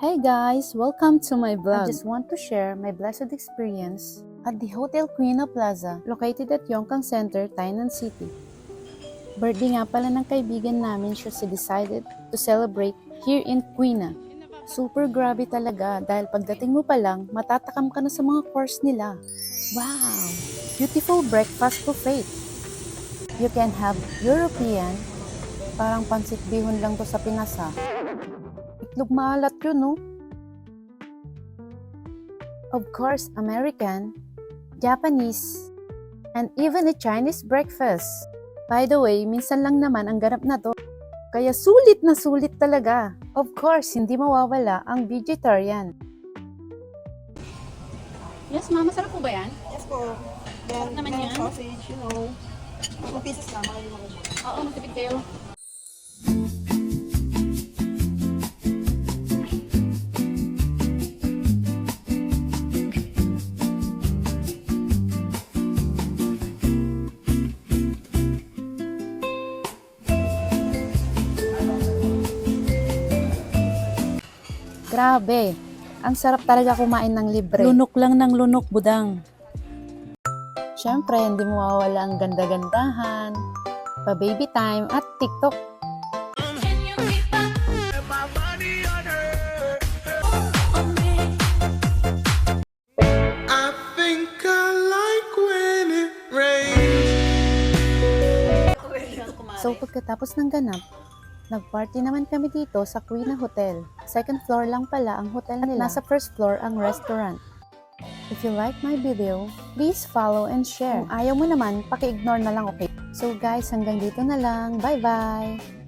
Hey guys! Welcome to my vlog. I just want to share my blessed experience at the Hotel Quina Plaza located at Yongkang Center, Tainan City. Birthday nga pala ng kaibigan namin siya si decided to celebrate here in Quina. Super grabe talaga dahil pagdating mo pa lang, matatakam ka na sa mga course nila. Wow! Beautiful breakfast buffet. You can have European, parang pansit bihon lang to sa Pinas ha. Itlog maalat yun, no? Of course, American, Japanese, and even a Chinese breakfast. By the way, minsan lang naman ang ganap na to. Kaya sulit na sulit talaga. Of course, hindi mawawala ang vegetarian. Yes, ma'am. Masarap po ba yan? Yes po. Then, naman yan? sausage, 2 pieces na, mga lima ko. Oo, matipid kayo. Grabe, ang sarap talaga kumain ng libre. Lunok lang ng lunok, budang. Siyempre, hindi mo mawawala ang ganda-gandahan, pa-baby time at TikTok. I think I like when it rains. So pagkatapos ng ganap, nag-party naman kami dito sa Quina Hotel. Second floor lang pala ang hotel nila. At nasa first floor ang restaurant. If you like my video, please follow and share. Kung ayaw mo naman, paki-ignore na lang, okay? So guys, hanggang dito na lang. Bye-bye!